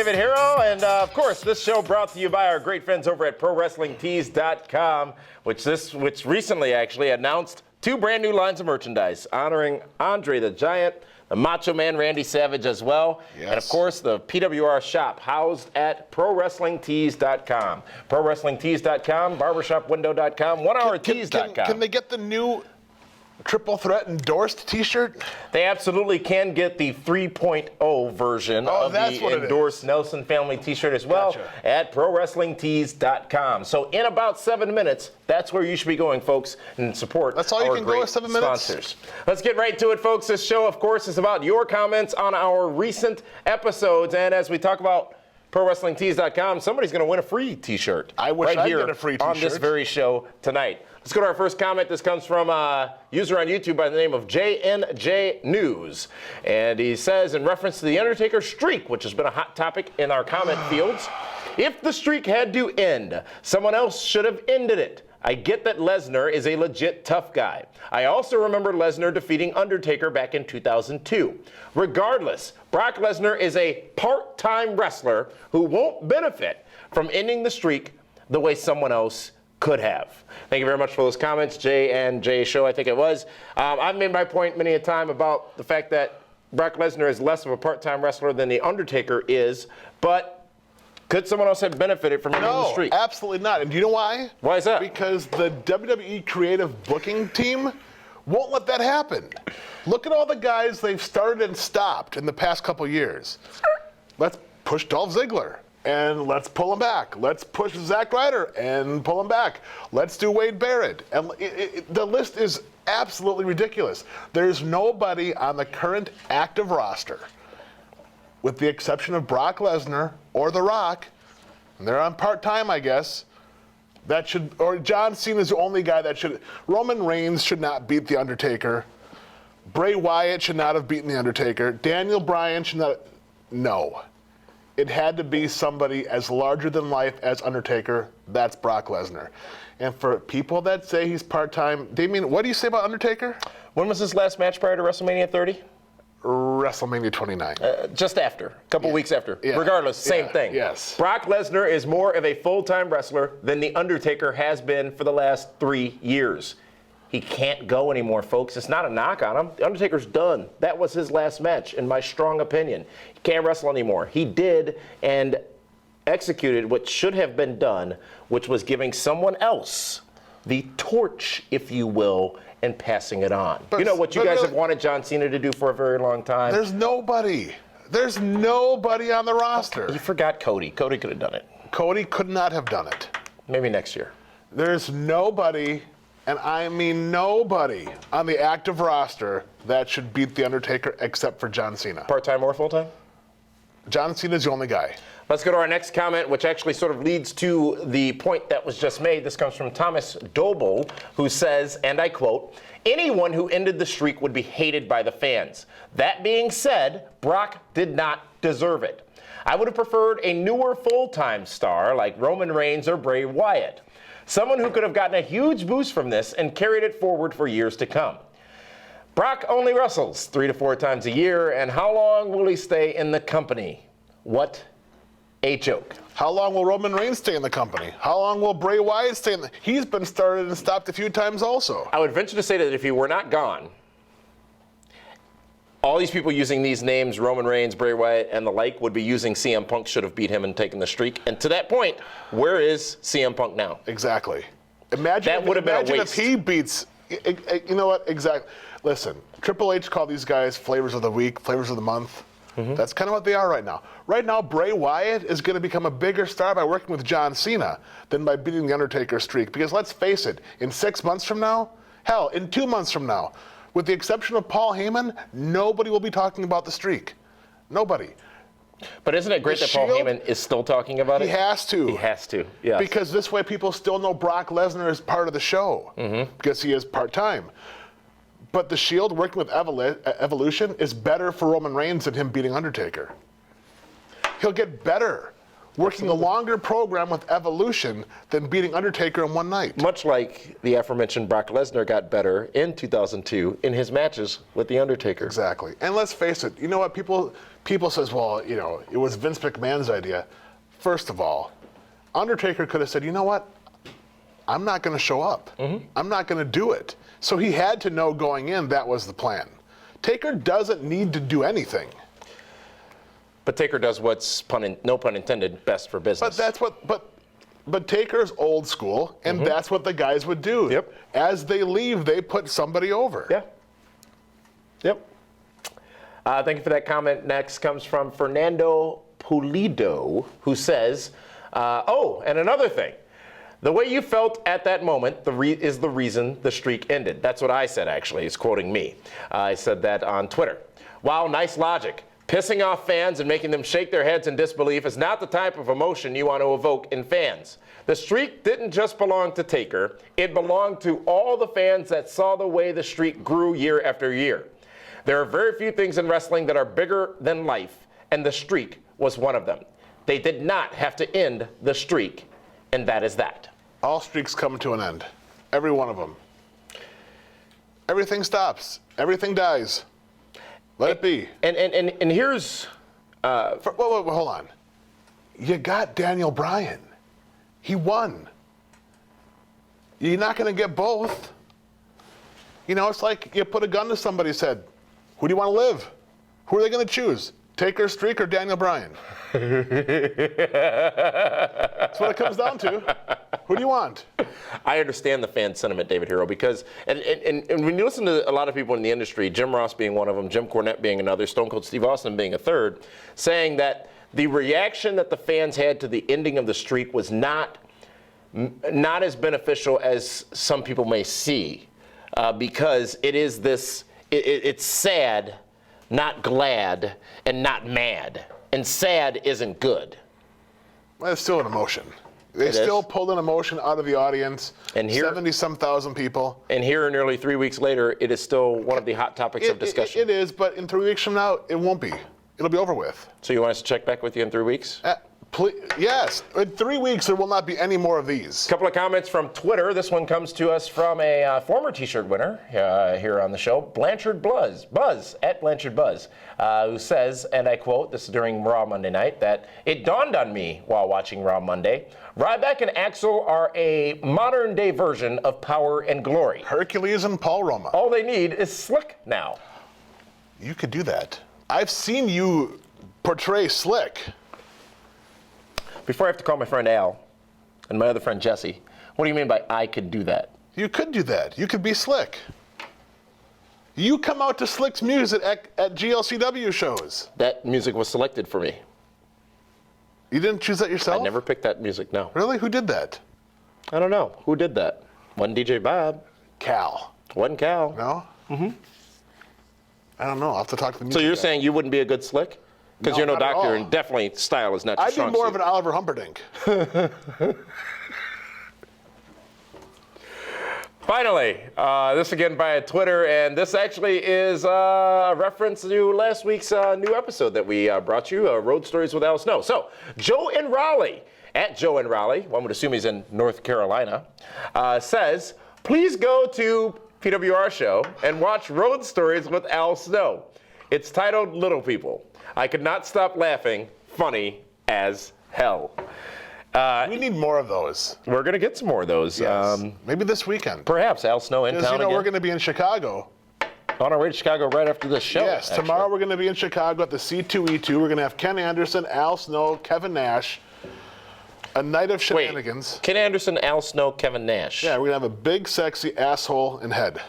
David Hero, and of course, this show brought to you by our great friends over at ProWrestlingTees.com, which recently actually announced 2 brand new lines of merchandise honoring Andre the Giant, the Macho Man Randy Savage as well, and of course the PWR shop housed at ProWrestlingTees.com. ProWrestlingTees.com, BarbershopWindow.com, OneHourTees.com. Can they get the new Triple Threat endorsed T-shirt? They absolutely can get the 3.0 version of the endorsed Nelson Family T-shirt as well at ProWrestlingTees.com. So in about 7 minutes, that's where you should be going, folks, and support That's all you can go with 7 minutes? Sponsors. Let's get right to it, folks. This show, of course, is about your comments on our recent episodes. And as we talk about ProWrestlingTees.com, somebody's going to win a free T-shirt. I wish I'd get a free T-shirt on this very show tonight. Let's go to our first comment. This comes from a user on YouTube by the name of JNJ News. And he says, in reference to the Undertaker streak, which has been a hot topic in our comment fields, if the streak had to end, someone else should have ended it. I get that Lesnar is a legit tough guy. I also remember Lesnar defeating Undertaker back in 2002. Regardless, Brock Lesnar is a part-time wrestler who won't benefit from ending the streak the way someone else could have. Thank you very much for those comments, J and J Show, I think it was. I've made my point many a time about the fact that Brock Lesnar is less of a part-time wrestler than The Undertaker is, but could someone else have benefited from ending the streak? No, absolutely not. And do you know why? Why is that? Because the WWE creative booking team won't let that happen. Look at all the guys they've started and stopped in the past couple years. Let's push Dolph Ziggler. And let's pull him back. Let's push Zack Ryder and pull him back. Let's do Wade Barrett. And the list is absolutely ridiculous. There's nobody on the current active roster, with the exception of Brock Lesnar or The Rock, and they're on part-time, I guess, that should, or John Cena's the only guy that should, Roman Reigns should not beat The Undertaker. Bray Wyatt should not have beaten The Undertaker. Daniel Bryan should not, no. It had to be somebody as larger than life as Undertaker. That's Brock Lesnar. And for people that say he's part-time, Damien, what do you say about Undertaker? When was his last match prior to WrestleMania 30? WrestleMania 29. Just after, a couple weeks after. Yeah. Regardless, same thing. Yes. Brock Lesnar is more of a full-time wrestler than The Undertaker has been for the last 3 years. He can't go anymore, folks. It's not a knock on him. The Undertaker's done. That was his last match, in my strong opinion. He can't wrestle anymore. He did and executed what should have been done, which was giving someone else the torch, if you will, and passing it on. You know what you guys have wanted John Cena to do for a very long time? There's nobody. There's nobody on the roster. You forgot Cody. Cody could have done it. Cody could not have done it. Maybe next year. There's nobody, and I mean nobody, on the active roster that should beat The Undertaker except for John Cena. Part-time or full-time? John Cena's the only guy. Let's go to our next comment, which actually sort of leads to the point that was just made. This comes from Thomas Doble, who says, and I quote, anyone who ended the streak would be hated by the fans. That being said, Brock did not deserve it. I would have preferred a newer full-time star like Roman Reigns or Bray Wyatt. Someone who could have gotten a huge boost from this and carried it forward for years to come. Brock only wrestles 3 to 4 times a year, and how long will he stay in the company? What a joke. How long will Roman Reigns stay in the company? How long will Bray Wyatt stay in the... He's been started and stopped a few times also. I would venture to say that if he were not gone, all these people using these names, Roman Reigns, Bray Wyatt, and the like, would be using CM Punk should have beat him and taken the streak. And to that point, where is CM Punk now? Exactly. Imagine if he beats... You know what? Exactly. Listen, Triple H called these guys flavors of the week, flavors of the month. Mm-hmm. That's kind of what they are right now. Right now, Bray Wyatt is going to become a bigger star by working with John Cena than by beating The Undertaker streak. Because let's face it, in 6 months from now, hell, in 2 months from now, with the exception of Paul Heyman, nobody will be talking about the streak. Nobody. But isn't it great that Paul Heyman is still talking about it? He has to. He has to, yes. Because this way people still know Brock Lesnar is part of the show. Mm-hmm. Because he is part-time. But the Shield working with Evolution is better for Roman Reigns than him beating Undertaker. He'll get better. working a longer program with Evolution than beating Undertaker in one night. Much like the aforementioned Brock Lesnar got better in 2002 in his matches with The Undertaker. Exactly. And let's face it, you know what? People says, well, you know, it was Vince McMahon's idea. First of all, Undertaker could have said, you know what? I'm not going to show up. I'm not going to do it. So he had to know going in that was the plan. Taker doesn't need to do anything. But Taker does what's, no pun intended, best for business. But that's what, but Taker's old school, and that's what the guys would do. Yep. As they leave, they put somebody over. Yeah. Yep. Thank you for that comment. Next comes from Fernando Pulido, who says, oh, and another thing. The way you felt at that moment is the reason the streak ended. That's what I said, actually. He's quoting me. I said that on Twitter. Wow, nice logic. Pissing off fans and making them shake their heads in disbelief is not the type of emotion you want to evoke in fans. The streak didn't just belong to Taker. It belonged to all the fans that saw the way the streak grew year after year. There are very few things in wrestling that are bigger than life, and the streak was one of them. They did not have to end the streak, and that is that. All streaks come to an end. Every one of them. Everything stops. Everything dies. Let it be. And here's... wait, hold on. You got Daniel Bryan. He won. You're not going to get both. You know, it's like you put a gun to somebody's head. Who do you want to live? Who are they going to choose? Taker, Streak, or Daniel Bryan? That's what it comes down to. Who do you want? I understand the fan sentiment, David Hero, because and when you listen to a lot of people in the industry, Jim Ross being one of them, Jim Cornette being another, Stone Cold Steve Austin being a third, saying that the reaction that the fans had to the ending of the streak was not as beneficial as some people may see, because it is this, it's sad, not glad, and not mad. And sad isn't good. Well, it's still an emotion. They still pulled an emotion out of the audience. And here, 70-some thousand people. And here, nearly 3 weeks later, it is still one of the hot topics of discussion. It is, but in 3 weeks from now, it won't be. It'll be over with. So you want us to check back with you in 3 weeks? Yes. In 3 weeks, there will not be any more of these. A couple of comments from Twitter. This one comes to us from a former T-shirt winner here on the show, Buzz, at Blanchard Buzz, who says, and I quote, this is during Raw Monday night, that it dawned on me while watching Raw Monday, Ryback and Axel are a modern-day version of Power and Glory. Hercules and Paul Roma. All they need is Slick now. You could do that. I've seen you portray Slick. Before I have to call my friend Al and my other friend Jesse, what do you mean by I could do that? You could do that. You could be Slick. You come out to Slick's music at GLCW shows. That music was selected for me. You didn't choose that yourself? I never picked that music, no. Really? Who did that? I don't know. Who did that? Wasn't DJ Bob. Cal. Wasn't Cal. No? Mm-hmm. I don't know. I'll have to talk to the music So you're guy. saying you wouldn't be a good Slick? Because No, you're no not at doctor, all. and definitely style is not your I'd strong be more suit. of an Oliver Humperdinck. Finally, this again via Twitter, and this actually is a reference to last week's new episode that we brought you, Road Stories with Al Snow. So, Joe in Raleigh, at Joe in Raleigh, one would assume he's in North Carolina, says, please go to PWR show and watch Road Stories with Al Snow. It's titled Little People. I could not stop laughing. Funny as hell. We need more of those. We're going to get some more of those. Yes. Maybe this weekend. Perhaps Al Snow in Because, town you know, again. we're going to be in Chicago. On our way to Chicago right after this show. Yes, actually. tomorrow we're going to be in Chicago at the C2E2. We're going to have Ken Anderson, Al Snow, Kevin Nash. A night of shenanigans. Wait, Ken Anderson, Al Snow, Kevin Nash. Yeah, we're going to have a big, sexy asshole and head.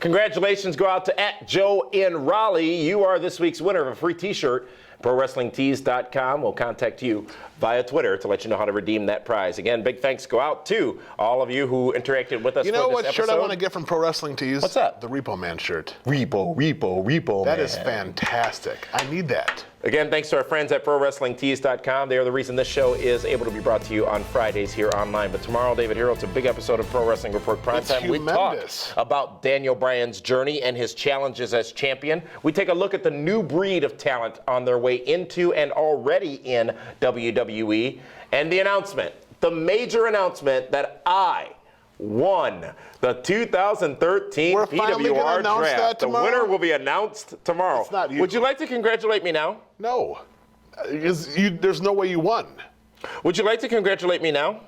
Congratulations go out to at Joe in Raleigh. You are this week's winner of a free t-shirt. ProWrestlingTees.com will contact you via Twitter to let you know how to redeem that prize. Again, big thanks go out to all of you who interacted with us You know for this what episode. shirt I want to get from Pro Wrestling Tees? What's that? The Repo Man shirt. Repo That Man. is fantastic. I need that. Again, thanks to our friends at ProWrestlingTees.com. They are the reason this show is able to be brought to you on Fridays here online. But tomorrow, David Hero, it's a big episode of Pro Wrestling Report Primetime. We talk about Daniel Bryan's journey and his challenges as champion. We take a look at the new breed of talent on their way into and already in WWE. And the announcement, the major announcement that I won the 2013 PWR draft. The winner will be announced tomorrow. It's not you. Would you like to congratulate me now? No. There's no way you won. Would you like to congratulate me now?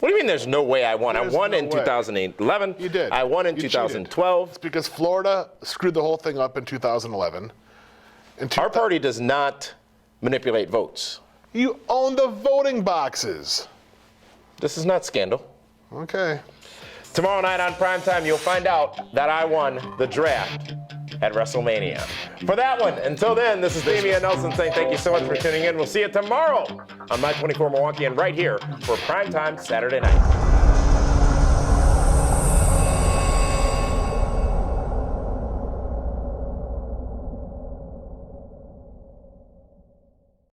What do you mean there's no way I won? I won in 2011. You did. I won in 2012. It's because Florida screwed the whole thing up in 2011. Our party does not manipulate votes. You own the voting boxes. This is not scandal. Okay. Tomorrow night on Primetime, you'll find out that I won the draft at WrestleMania. For that one, until then, this is Damian Nelson saying thank you so much for tuning in. We'll see you tomorrow on My 24 Milwaukee and right here for Primetime Saturday night.